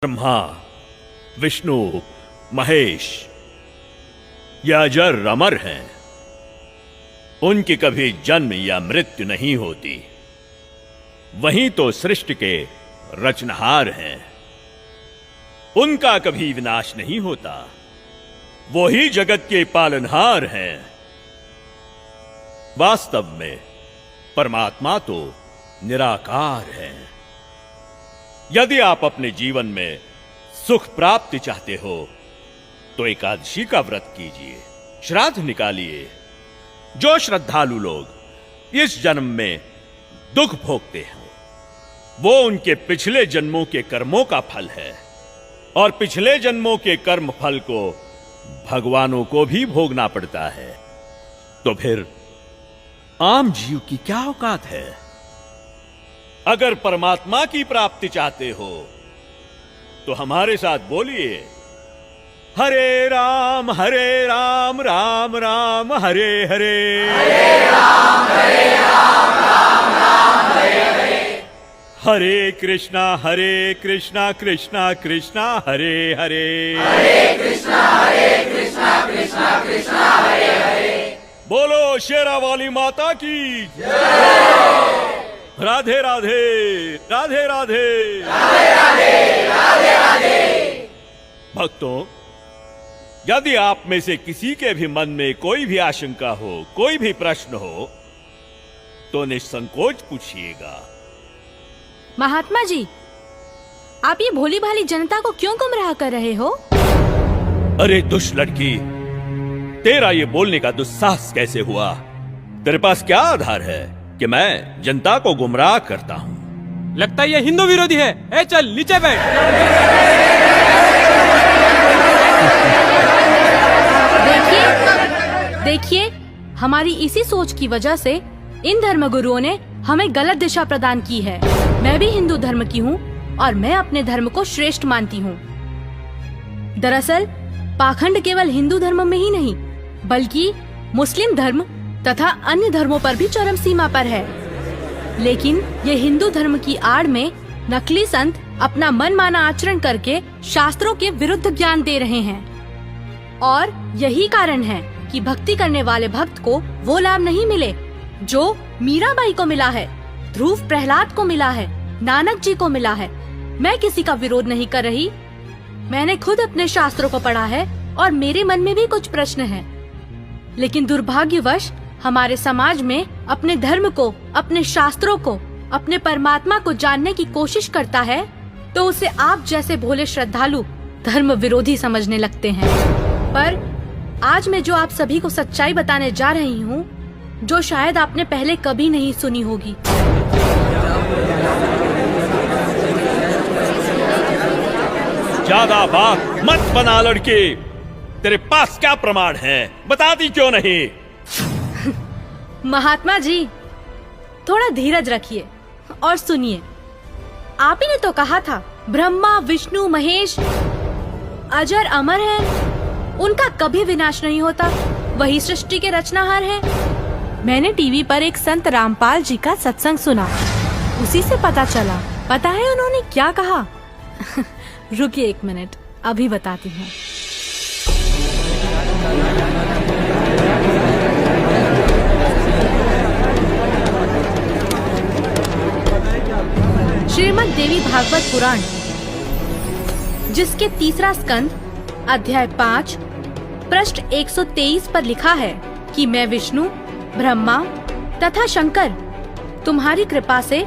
ब्रह्मा, विष्णु, महेश ये अजर अमर हैं। उनकी कभी जन्म या मृत्यु नहीं होती। वही तो सृष्टि के रचनहार हैं। उनका कभी विनाश नहीं होता। वो ही जगत के पालनहार हैं। वास्तव में परमात्मा तो निराकार है। यदि आप अपने जीवन में सुख प्राप्ति चाहते हो तो एकादशी का व्रत कीजिए, श्राद्ध निकालिए। जो श्रद्धालु लोग इस जन्म में दुख भोगते हैं वो उनके पिछले जन्मों के कर्मों का फल है, और पिछले jन्मों के कर्म फल को भगवानों को भी भोगना पड़ता है। तो फिर आम जीव की क्या औकात है? अगर परमात्मा की प्राप्ति चाहते हो तो हमारे साथ बोलिए, हरे राम राम राम हरे हरे, हरे राम राम राम हरे हरे, हरे कृष्णा कृष्णा कृष्णा हरे हरे, हरे कृष्णा कृष्णा कृष्णा हरे हरे। बोलो शेरा वाली माता की राधे राधे राधे राधे राधे राधे राधे राधे। भक्तों, यदि आप में से किसी के भी मन में कोई भी आशंका हो, कोई भी प्रश्न हो तो निसंकोच पूछिएगा। महात्मा जी, आप ये भोली भाली जनता को क्यों गुमराह कर रहे हो? अरे दुष्ट लड़की, तेरा ये बोलने का दुस्साहस कैसे हुआ? तेरे पास क्या आधार है कि मैं जनता को गुमराह करता हूँ? लगता है ये हिंदू विरोधी है। ए चल नीचे बैठ। देखिए, हमारी इसी सोच की वजह से इन धर्मगुरुओं ने हमें गलत दिशा प्रदान की है। मैं भी हिंदू धर्म की हूँ और मैं अपने धर्म को श्रेष्ठ मानती हूँ। दरअसल पाखंड केवल हिंदू धर्म में ही नहीं बल्कि मुस्लिम धर्म तथा अन्य धर्मों पर भी चरम सीमा पर है। लेकिन ये हिंदू धर्म की आड़ में नकली संत अपना मनमाना आचरण करके शास्त्रों के विरुद्ध ज्ञान दे रहे हैं, और यही कारण है कि भक्ति करने वाले भक्त को वो लाभ नहीं मिले जो मीराबाई को मिला है, ध्रुव प्रहलाद को मिला है, नानक जी को मिला है। मैं किसी का विरोध नहीं कर रही। मैंने खुद अपने शास्त्रों को पढ़ा है और मेरे मन में भी कुछ प्रश्न हैं। लेकिन दुर्भाग्यवश हमारे समाज में अपने धर्म को, अपने शास्त्रों को, अपने परमात्मा को जानने की कोशिश करता है तो उसे आप जैसे भोले श्रद्धालु धर्म विरोधी समझने लगते हैं। पर आज मैं जो आप सभी को सच्चाई बताने जा रही हूँ, जो शायद आपने पहले कभी नहीं सुनी होगी। ज्यादा बात मत बना लड़की। तेरे पास क्या प्रमाण है? बताती क्यों नहीं? महात्मा जी, थोड़ा धीरज रखिए और सुनिए। आप ही ने तो कहा था ब्रह्मा, विष्णु, महेश अजर अमर हैं, उनका कभी विनाश नहीं होता, वही सृष्टि के रचनाहार हैं। मैंने टीवी पर एक संत रामपाल जी का सत्संग सुना, उसी से पता चला। पता है उन्होंने क्या कहा? रुकिए एक मिनट, अभी बताती हूँ। श्रीमद् देवी भागवत पुराण, जिसके तीसरा स्कंद अध्याय 5 पृष्ठ 123 पर लिखा है कि मैं विष्णु, ब्रह्मा तथा शंकर तुम्हारी कृपा से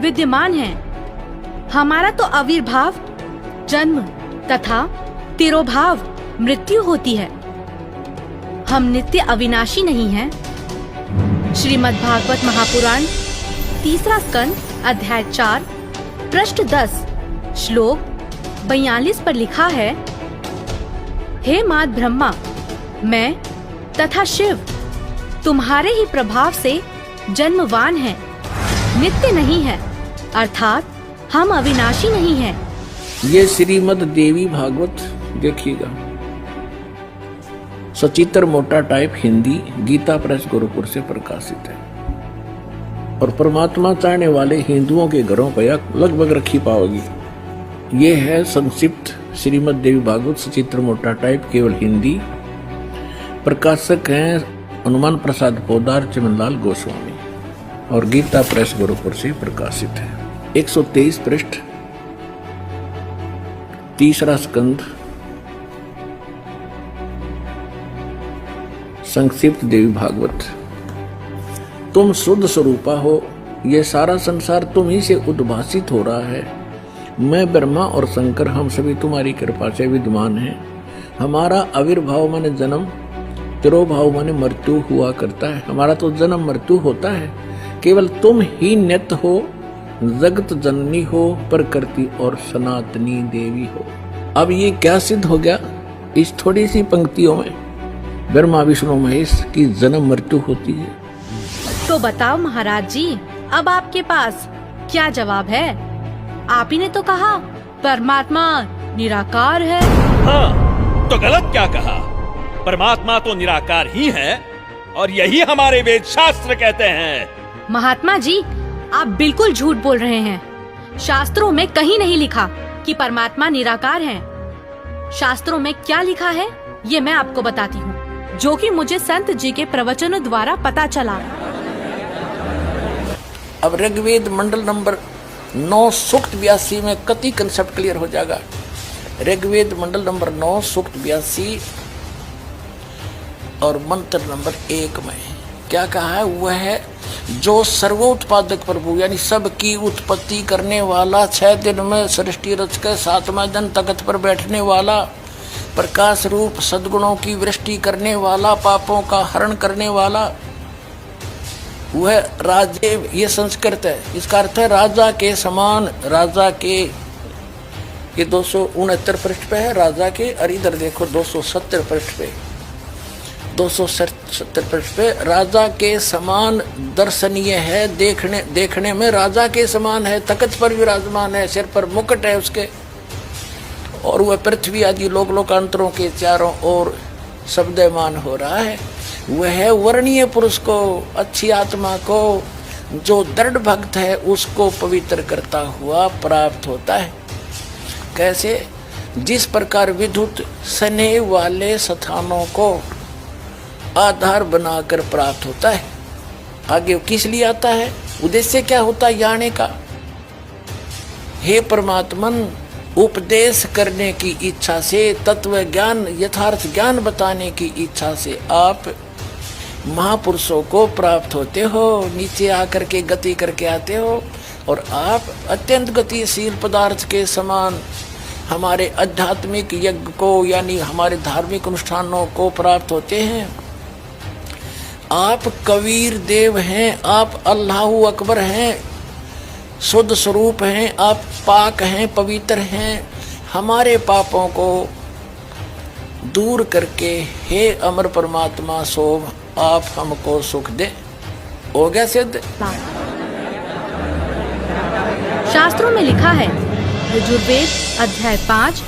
विद्यमान हैं। हमारा तो आविर्भाव, जन्म तथा तिरोभाव मृत्यु होती है। हम नित्य अविनाशी नहीं हैं। श्रीमद् भागवत महापुराण तीसरा स्कंद अध्याय 4 पृष्ठ 10 श्लोक 42 पर लिखा है, हे मात ब्रह्मा, मैं तथा शिव तुम्हारे ही प्रभाव से जन्मवान हैं, नित्य नहीं है, अर्थात हम अविनाशी नहीं हैं। ये श्रीमद् देवी भागवत देखिएगा, सचित्र मोटा टाइप हिंदी, गीता प्रेस गोरखपुर से प्रकाशित है। और परमात्मा चाहने वाले हिंदुओं के घरों पर लगभग रखी पाओगी। ये है संक्षिप्त श्रीमद् देवी भागवत सचित्र मोटा टाइप, केवल हिंदी। प्रकाशक हैं हनुमान प्रसाद पोदार, चमनलाल गोस्वामी, और गीता प्रेस गोरखपुर से प्रकाशित है। 123 पृष्ठ, तीसरा स्कंद, संक्षिप्त देवी भागवत। तुम शुद्ध स्वरूपा हो, ये सारा संसार तुम ही से उद्भासित हो रहा है। मैं ब्रह्मा और शंकर हम सभी तुम्हारी कृपा से विद्यमान हैं। हमारा आविर्भाव माने जन्म, तिरोभाव माने मृत्यु हुआ करता है। हमारा तो जन्म मृत्यु होता है, केवल तुम ही नित्य हो, जगत जननी हो, प्रकृति और सनातनी देवी हो। अब ये क्या सिद्ध हो गया इस थोड़ी सी पंक्तियों में? ब्रह्मा विष्णु महेश की जन्म मृत्यु होती है। तो बताओ महाराज जी, अब आपके पास क्या जवाब है? आप ही ने तो कहा परमात्मा निराकार है। हाँ, तो गलत क्या कहा? परमात्मा तो निराकार ही है, और यही हमारे वेद शास्त्र कहते हैं। महात्मा जी, आप बिल्कुल झूठ बोल रहे हैं। शास्त्रों में कहीं नहीं लिखा कि परमात्मा निराकार है। शास्त्रों में क्या लिखा है ये मैं आपको बताती हूँ, जो कि मुझे संत जी के प्रवचनों द्वारा पता चला। अब ऋग्वेद मंडल नंबर 9 सूक्त 82 में कति कंसेप्ट क्लियर हो जाएगा। ऋग्वेद मंडल नंबर 9 सूक्त 82 और मंत्र नंबर 1 में क्या कहा है? वह है जो सर्वोत्पादक प्रभु यानी सबकी उत्पत्ति करने वाला, 6 दिन में सृष्टि रच कर 7वें दिन तख्त पर बैठने वाला, प्रकाश रूप सद्गुणों की वृष्टि करने वाला, पापों का हरण करने वाला, वह राजे, ये संस्कृत है, इसका अर्थ है राजा के समान। राजा के, ये 269 पृष्ठ पे है राजा के, और इधर देखो 270 पृष्ठ पे, 270 पृष्ठ पे राजा के समान दर्शनीय है, देखने में राजा के समान है, तख्त पर विराजमान है, सिर पर मुकुट है उसके, और वह पृथ्वी आदि लोकांतरों के चारों ओर शब्दमान हो रहा है। वह वर्णीय पुरुष को, अच्छी आत्मा को, जो दृढ़ भक्त है उसको पवित्र करता हुआ प्राप्त होता है। कैसे? जिस प्रकार विद्युत स्नेह वाले स्थानों को आधार बनाकर प्राप्त होता है। आगे किस लिए आता है? उद्देश्य क्या होता है आने का? हे परमात्मन, उपदेश करने की इच्छा से, तत्व ज्ञान, यथार्थ ज्ञान बताने की इच्छा से आप महापुरुषों को प्राप्त होते हो, नीचे आकर के गति करके आते हो, और आप अत्यंत गतिशील पदार्थ के समान हमारे आध्यात्मिक यज्ञ को यानी हमारे धार्मिक अनुष्ठानों को प्राप्त होते हैं। आप कबीर देव हैं, आप अल्लाहु अकबर हैं, शुद्ध स्वरूप हैं, आप पाक हैं, पवित्र हैं। हमारे पापों को दूर करके हे अमर परमात्मा शोभ आप हमको सुख दे। हो गया सिद्ध। शास्त्रों में लिखा है, यजुर्वेद अध्याय 5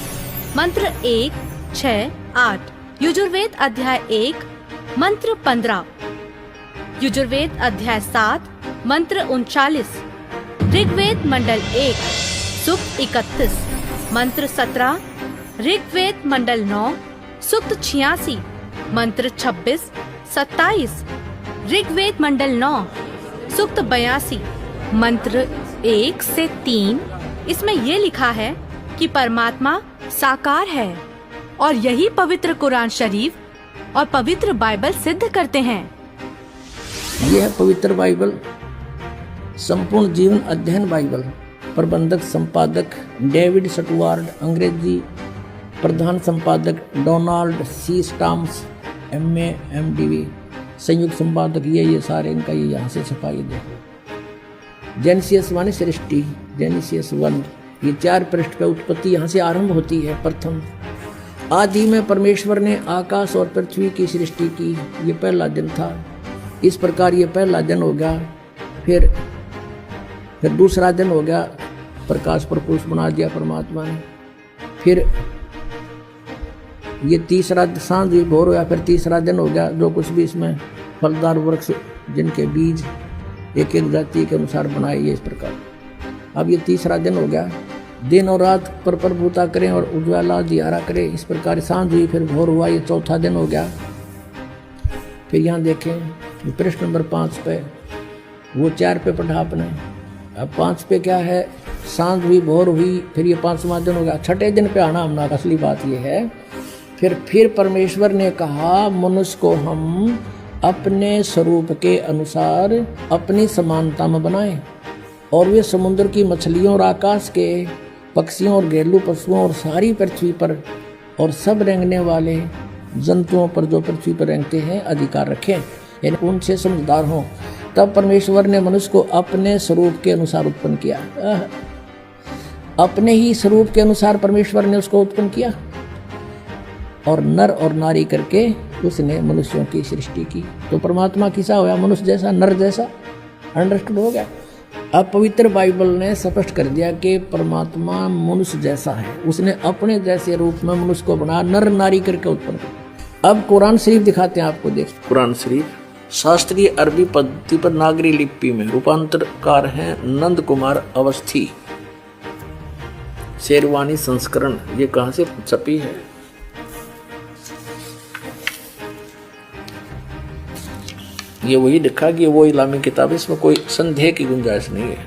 मंत्र 1, 6, 8, यजुर्वेद अध्याय 1 मंत्र 15, यजुर्वेद अध्याय 7 मंत्र 39, ऋग्वेद मंडल 1 सूक्त 31 मंत्र 17, ऋग्वेद मंडल 9 सूक्त 86 मंत्र 26, 27, ऋग्वेद मंडल 9 सूक्त 82 मंत्र 1 से 3। इसमें ये लिखा है कि परमात्मा साकार है, और यही पवित्र कुरान शरीफ और पवित्र बाइबल सिद्ध करते हैं। यह है पवित्र बाइबल, संपूर्ण जीवन अध्ययन बाइबल। प्रबंधक संपादक डेविड स्टुअर्ट, अंग्रेजी प्रधान संपादक Donald C Stamps, MA MDV, संयुक्त संपादक ये सारे इनका ये यहाँ से छपाई दे। जेनेसिस माने सृष्टि, जेनेसिस 1, ये 4 पृष्ठ पे उत्पत्ति यहाँ से आरंभ होती है। प्रथम आदि में परमेश्वर ने आकाश और पृथ्वी की सृष्टि की, ये पहला दिन था। इस प्रकार ये पहला दिन हो गया। फिर दूसरा दिन हो गया, प्रकाश प्रपुरुष बना दिया परमात्मा ने। फिर ये तीसरा सांझ भोर हो गया, फिर तीसरा दिन हो गया। जो कुछ भी इसमें फलदार वृक्ष जिनके बीज एक एक जाति के अनुसार बनाए, ये इस प्रकार। अब ये तीसरा दिन हो गया। दिन और रात पर प्रभुता करें और उज्ज्वला दियारा करें। इस प्रकार सांझ हुई, फिर भोर हुआ, ये चौथा दिन हो गया। फिर यहाँ देखें प्रश्न नंबर 5 पे, वो 4 पे पढ़ा आपने, अब 5 पे क्या है, सांझ हुई भोर हुई, फिर ये 5वां दिन हो गया। छठे दिन पे आना हमने, असली बात ये है। फिर परमेश्वर ने कहा मनुष्य को हम अपने स्वरूप के अनुसार अपनी समानता में बनाएं, और वे समुद्र की मछलियों और आकाश के पक्षियों और घरेलू पशुओं और सारी पृथ्वी पर और सब रेंगने वाले जंतुओं पर जो पृथ्वी पर रेंगते हैं अधिकार रखें, यानी उनसे समझदार हों। तब परमेश्वर ने मनुष्य को अपने स्वरूप के अनुसार उत्पन्न किया। अपने ही स्वरूप के अनुसार परमेश्वर ने उसको उत्पन्न किया, और नर और नारी करके उसने मनुष्यों की सृष्टि की। तो परमात्मा किसा होया, मनुष्य जैसा, नर जैसा। अंडरस्टूड हो गया। अब पवित्र बाइबल ने स्पष्ट कर दिया कि परमात्मा मनुष्य जैसा है, उसने अपने जैसे रूप में मनुष्य को बना, नर नारी करके उत्पन्न किया। अब कुरान शरीफ दिखाते हैं आपको, देख। कुरान शरीफ शास्त्रीय अरबी पद्धति पर नागरी लिपि में रूपांतरकार हैं नंद कुमार अवस्थी, शेरवानी संस्करण। ये कहाँ से छपी है? ये वही लिखा कि वो इस्लामी किताब, इसमें कोई संदेह की गुंजाइश नहीं है।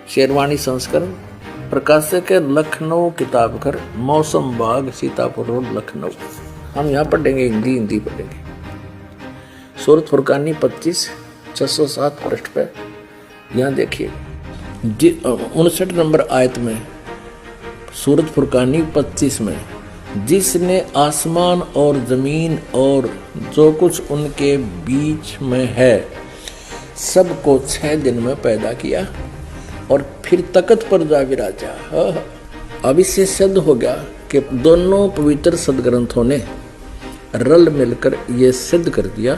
शेरवानी संस्करण, प्रकाशक है लखनऊ किताबघर, मौसम बाग, सीतापुर रोड, लखनऊ। हम यहाँ पढ़ेंगे, हिंदी पढ़ेंगे। सूरत फुरकानी 25 607 पृष्ठ पे यहाँ देखिए 59 नंबर आयत में, सूरत फुरकानी 25 में, जिसने आसमान और जमीन और जो कुछ उनके बीच में है सबको 6 दिन में पैदा किया और फिर तख्त पर जा विराजा। अब इससे सिद्ध हो गया कि दोनों पवित्र सदग्रंथों ने रल मिलकर ये सिद्ध कर दिया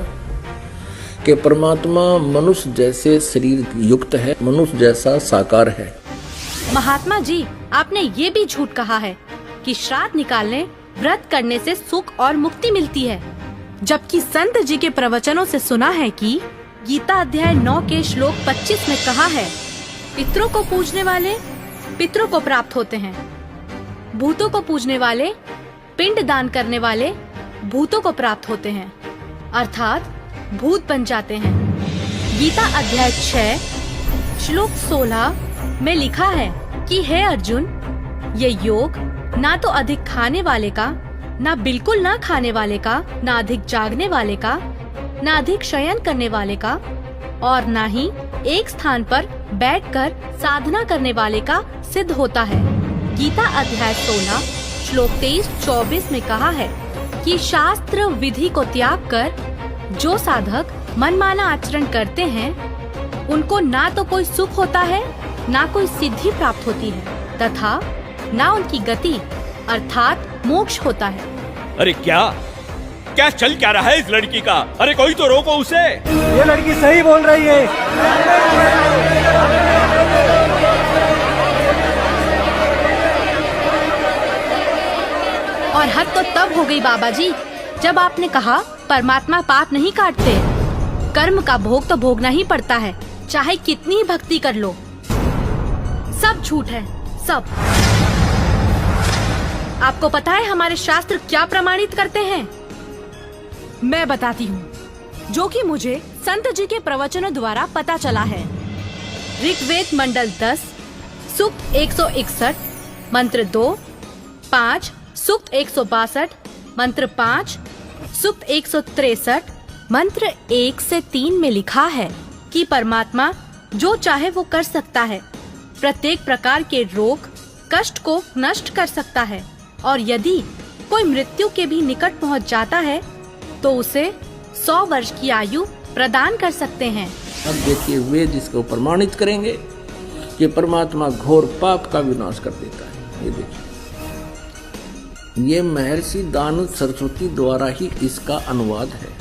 कि परमात्मा मनुष्य जैसे शरीर युक्त है, मनुष्य जैसा साकार है। महात्मा जी, आपने ये भी झूठ कहा है कि श्राद्ध निकालने, व्रत करने से सुख और मुक्ति मिलती है, जबकि संत जी के प्रवचनों से सुना है कि गीता अध्याय 9 के श्लोक 25 में कहा है, पितरों को पूजने वाले पितरों को प्राप्त होते हैं, भूतों को पूजने वाले, पिंड दान करने वाले भूतों को प्राप्त होते हैं, अर्थात भूत बन जाते हैं। गीता अध्याय 6 श्लोक 16 में लिखा है कि हे अर्जुन, ये योग ना तो अधिक खाने वाले का, ना बिल्कुल ना खाने वाले का, ना अधिक जागने वाले का, ना अधिक शयन करने वाले का, और ना ही एक स्थान पर बैठकर साधना करने वाले का सिद्ध होता है। गीता अध्याय 16 श्लोक 23-24 में कहा है कि शास्त्र विधि को त्याग कर जो साधक मनमाना आचरण करते हैं, उनको ना तो कोई सुख होता है, ना कोई सिद्धि प्राप्त होती है, तथा ना उनकी गति अर्थात मोक्ष होता है। अरे क्या चल क्या रहा है इस लड़की का? अरे कोई तो रोको उसे। ये लड़की सही बोल रही है। और हद तो तब हो गई बाबा जी, जब आपने कहा परमात्मा पाप नहीं काटते, कर्म का भोग तो भोगना ही पड़ता है, चाहे कितनी ही भक्ति कर लो। सब झूठ है, सब। आपको पता है हमारे शास्त्र क्या प्रमाणित करते हैं? मैं बताती हूँ, जो कि मुझे संत जी के प्रवचनों द्वारा पता चला है। ऋग्वेद मंडल 10 सूक्त 161 मंत्र 2, 5 सूक्त 162 मंत्र 5, सूक्त 163 मंत्र 1 से 3 में लिखा है कि परमात्मा जो चाहे वो कर सकता है, प्रत्येक प्रकार के रोग कष्ट को नष्ट कर सकता है, और यदि कोई मृत्यु के भी निकट पहुंच जाता है तो उसे 100 वर्ष की आयु प्रदान कर सकते हैं। अब देखिए वेद इसको प्रमाणित करेंगे कि परमात्मा घोर पाप का विनाश कर देता है। ये देखिए, ये महर्षि दानु सरस्वती द्वारा ही इसका अनुवाद है।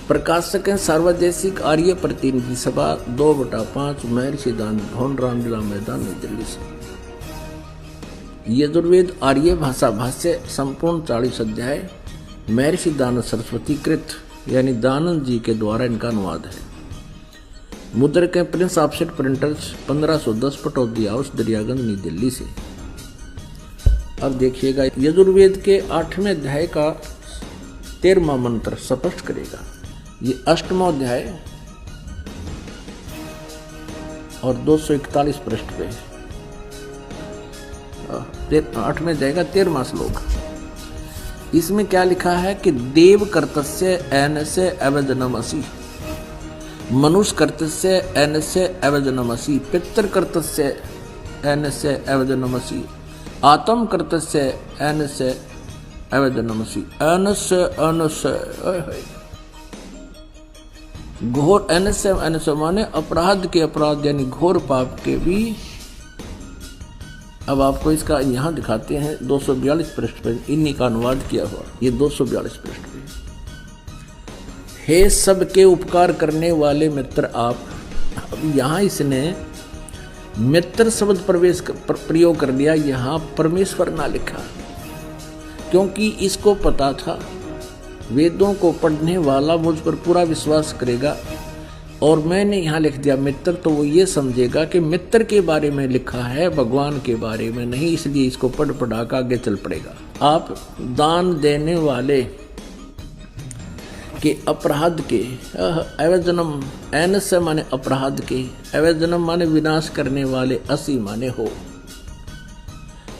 प्रकाशक है सार्वदेशिक आर्य प्रतिनिधि सभा 2/5 महर्षि दानु रामलीला मैदान नई दिल्ली से। यजुर्वेद आर्य भाषा भाष्य संपूर्ण 40 अध्याय महर्षि दानंद सरस्वती कृत यानी दानंद जी के द्वारा इनका अनुवाद है। मुद्रक है Prince offset printers 1510 Pataudi house Daryaganj नई दिल्ली से। अब देखिएगा यजुर्वेद के 8वें अध्याय का 13वां मंत्र स्पष्ट करेगा। ये 8वां अध्याय और 241 पृष्ठ पे 8वें अध्याय का 13वां श्लोक। इसमें क्या लिखा है कि देव कर्तस्य एनस्य अवजनमसि, मनुष्य कर्तस्य एनस्य अवजनमसि, पितृ कर्तस्य एनस्य अवजनमसि, आत्म कर्तस्य एनस्य अवजनमसि। एनस्य एनस्य घोर एनस्य एनस्य माने अपराध के अपराध यानी घोर पाप के भी। अब आपको इसका यहाँ दिखाते हैं 242 पृष्ठ पर इन्हीं का अनुवाद किया हुआ। ये 242 पृष्ठ पे। हे सबके उपकार करने वाले मित्र आप। अब यहाँ इसने मित्र शब्द प्रयोग कर लिया, यहाँ परमेश्वर ना लिखा, क्योंकि इसको पता था वेदों को पढ़ने वाला मुझ पर पूरा विश्वास करेगा, और मैंने यहाँ लिख दिया मित्र, तो वो ये समझेगा कि मित्र के बारे में लिखा है, भगवान के बारे में नहीं, इसलिए इसको पढ़ पढ़ा कर आगे चल पड़ेगा। आप दान देने वाले के अपराध के अवजनम, एनस्य माने अपराध के, अवजनम माने विनाश करने वाले, असी माने हो।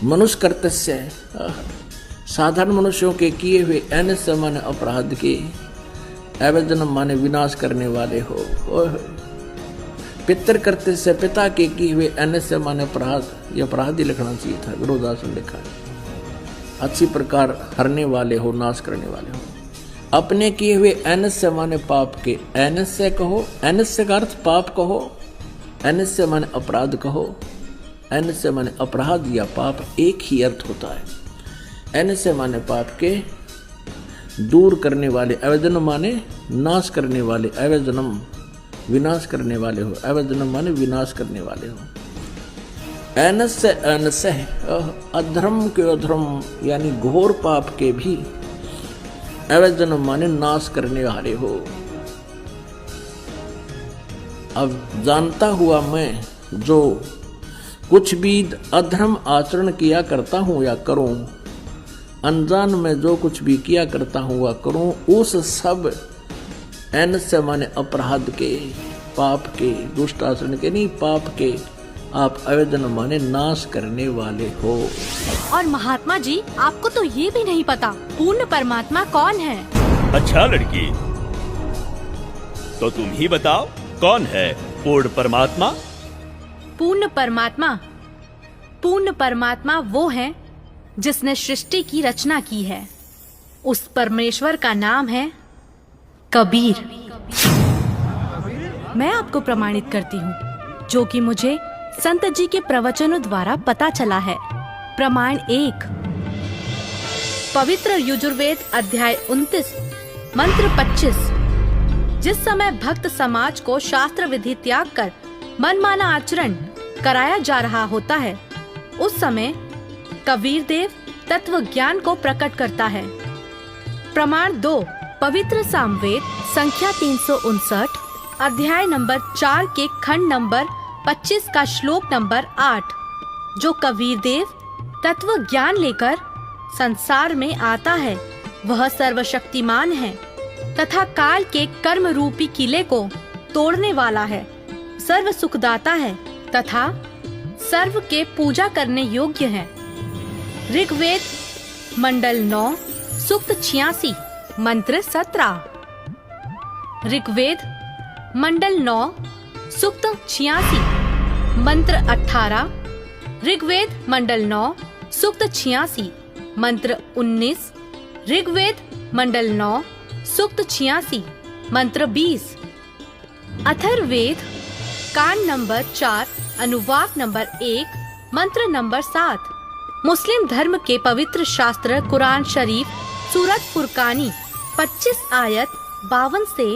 मनुष्य कर्तस्य साधारण मनुष्यों के किए हुए, एनस्य माने अपराध के, अवजनम माने विनाश करने वाले हो। पितृ कर्तस्य पिता के किए हुए, एनस्य माने अपराध, ये अपराध ही लिखना चाहिए था, गुरुदास ने लिखा है। अच्छी प्रकार हरने वाले हो, नाश करने वाले हो। अपने किए हुए, एनस्य माने पाप के, एनस्य कहो, एनस्य का अर्थ पाप कहो, एनस्य माने अपराध कहो, एनस्य माने अपराध या पाप एक ही अर्थ होता है। एनस्य माने पाप के दूर करने वाले, अवजनम माने नाश करने वाले, अवजनम विनाश करने वाले हो, अवजनम माने विनाश करने वाले हो। एनस्य एनस्य अधर्म के अधर्म यानी घोर पाप के भी, अवजनम माने नाश करने वाले हो। अब जानता हुआ मैं जो कुछ भी अधर्म आचरण किया करता हूं या करूं, अनजान में जो कुछ भी किया करता हूं या करूं, उस सब एनस्य माने अपराध के, पाप के, दुष्ट आचरण के नहीं, पाप के आप अवजनम माने नाश करने वाले हो। और महात्मा जी, आपको तो ये भी नहीं पता पूर्ण परमात्मा कौन है। अच्छा लड़की, तो तुम ही बताओ कौन है पूर्ण परमात्मा? पूर्ण परमात्मा, पूर्ण परमात्मा वो है जिसने सृष्टि की रचना की है। उस परमेश्वर का नाम है कबीर। मैं आपको प्रमाणित करती हूँ, जो कि मुझे संत जी के प्रवचनों द्वारा पता चला है। प्रमाण 1, पवित्र यजुर्वेद अध्याय 29 मंत्र 25। जिस समय भक्त समाज को शास्त्र विधि त्याग कर मनमाना आचरण कराया जा रहा होता है, उस समय कबीर देव तत्व ज्ञान को प्रकट करता है। प्रमाण 2, पवित्र सामवेद संख्या 359 अध्याय नंबर 4 के खंड नंबर 25 का श्लोक नंबर 8, जो कबीर देव तत्व ज्ञान लेकर संसार में आता है, वह सर्वशक्तिमान है तथा काल के कर्म रूपी किले को तोड़ने वाला है, सर्व सुखदाता है तथा सर्व के पूजा करने योग्य है। ऋग्वेद मंडल 9 सूक्त 86 मंत्र 17। ऋग्वेद मंडल 9 सूक्त 86 मंत्र 18। ऋग्वेद मंडल 9 सूक्त 86 मंत्र 19। ऋग्वेद मंडल 9 सूक्त 86 मंत्र 20। अथर्ववेद कांड नंबर 4 अनुवाक नंबर 1 मंत्र नंबर 7। मुस्लिम धर्म के पवित्र शास्त्र कुरान शरीफ सूरत फुरकानी 25 आयत 52 से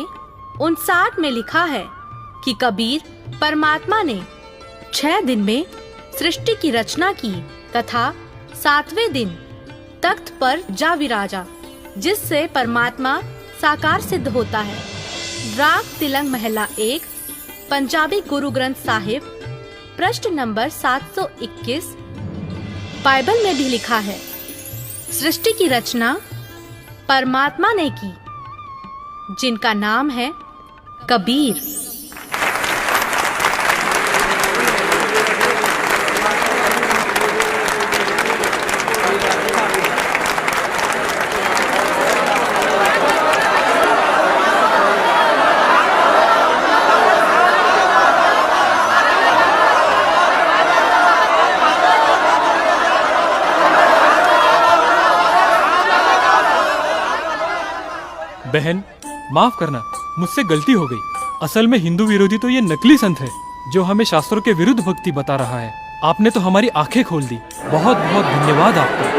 59 में लिखा है कि कबीर परमात्मा ने 6 दिन में सृष्टि की रचना की तथा 7वें दिन तख्त पर जा विराजा। जिससे परमात्मा साकार सिद्ध होता है। राग तिलंग महला 1, पंजाबी गुरु ग्रंथ साहिब, पृष्ठ नंबर 721। बाइबल में भी लिखा है, सृष्टि की रचना परमात्मा ने की, जिनका नाम है कबीर। बहन, माफ करना, मुझसे गलती हो गई। असल में हिंदू विरोधी तो ये नकली संत है जो हमें शास्त्रों के विरुद्ध भक्ति बता रहा है। आपने तो हमारी आंखें खोल दी। बहुत बहुत धन्यवाद आपका।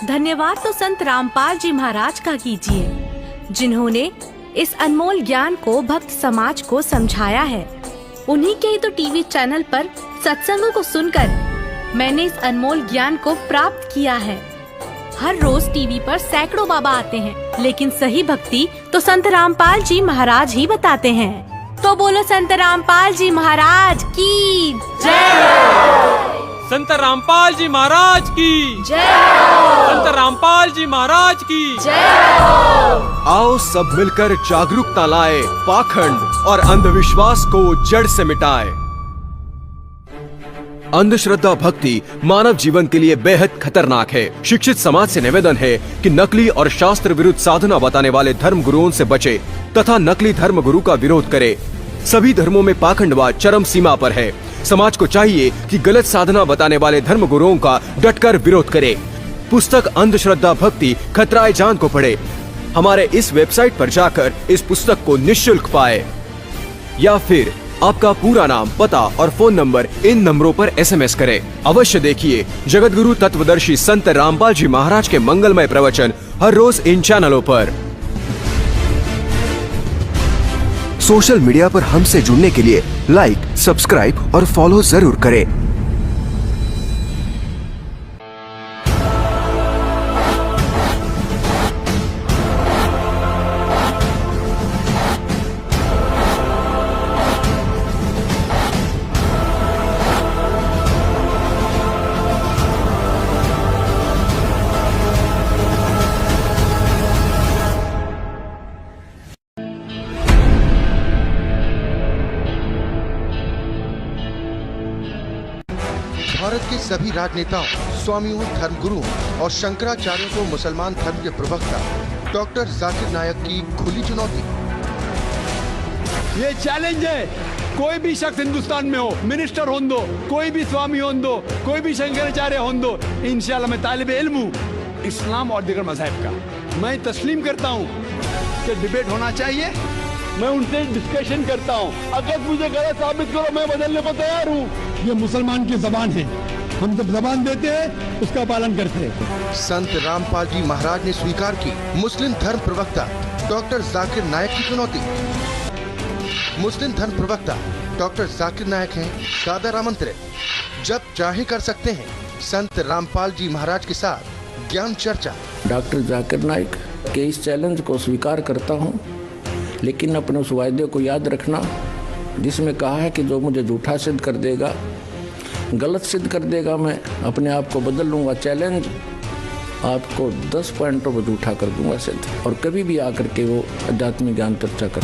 धन्यवाद तो संत रामपाल जी महाराज का कीजिए, जिन्होंने इस अनमोल ज्ञान को भक्त समाज को समझाया है। उन्हीं के ही तो टीवी चैनल पर सत्संगों को सुनकर मैंने इस अनमोल ज्ञान को प्राप्त किया है। हर रोज टीवी पर सैकड़ों बाबा आते हैं, लेकिन सही भक्ति तो संत रामपाल जी महाराज ही बताते हैं। तो बोलो संत रामपाल जी महाराज की जय। संत रामपाल जी महाराज की जय। संत रामपाल जी महाराज की जय। आओ सब मिलकर जागरूकता लाए, पाखंड और अंधविश्वास को जड़ से मिटाए। अंधश्रद्धा भक्ति मानव जीवन के लिए बेहद खतरनाक है। शिक्षित समाज से निवेदन है कि नकली और शास्त्र विरुद्ध साधना बताने वाले धर्म गुरुओं से बचे तथा नकली धर्म गुरु का विरोध करे। सभी धर्मों में पाखंडवाद चरम सीमा पर है। समाज को चाहिए कि गलत साधना बताने वाले धर्म गुरुओं का डटकर विरोध करे। पुस्तक अंधश्रद्धा भक्ति खतराए जान को पढ़े। हमारे इस वेबसाइट पर जाकर इस पुस्तक को निःशुल्क पाए, या फिर आपका पूरा नाम, पता और फोन नंबर इन नंबरों पर SMS करें। अवश्य देखिए जगत गुरु तत्वदर्शी संत रामपाल जी महाराज के मंगलमय प्रवचन हर रोज इन चैनलों पर। सोशल मीडिया पर हमसे जुड़ने के लिए लाइक, सब्सक्राइब और फॉलो जरूर करें। भारत के सभी राजनेताओं, स्वामियों, धर्मगुरुओं और शंकराचार्यों को मुसलमान धर्म के प्रवक्ता डॉक्टर जाकिर नायक की खुली चुनौती। ये चैलेंज है, कोई भी शख्स हिंदुस्तान में हो, मिनिस्टर हों दो, कोई भी स्वामी हों दो, कोई भी शंकराचार्य हों दो, इंशाल्लाह मैं तालिबे इल्म हूँ इस्लाम और दीगर मज़हब का। मैं तस्लीम करता हूँ कि डिबेट होना चाहिए, मैं उनसे डिस्कशन करता हूँ। अगर मुझे गलत साबित करो, मैं बदलने को तैयार हूँ। ये मुसलमान की जबान है, हम जब जबान देते हैं उसका पालन करते हैं। संत रामपाल जी महाराज ने स्वीकार की मुस्लिम धर्म प्रवक्ता डॉक्टर जाकिर नायक की चुनौती। मुस्लिम धर्म प्रवक्ता डॉक्टर जाकिर नायक हैं सादर आमंत्रित, जब चाहे कर सकते हैं संत रामपाल जी महाराज के साथ ज्ञान चर्चा। डॉक्टर जाकिर नायक के इस चैलेंज को स्वीकार करता हूँ, लेकिन अपने उस वायदे को याद रखना जिसमें कहा है कि जो मुझे झूठा सिद्ध कर देगा, गलत सिद्ध कर देगा, मैं अपने आप को बदल लूँगा। चैलेंज, आपको 10 पॉइंटों पर झूठा कर दूंगा सिद्ध, और कभी भी आकर के वो आध्यात्मिक ज्ञान चर्चा कर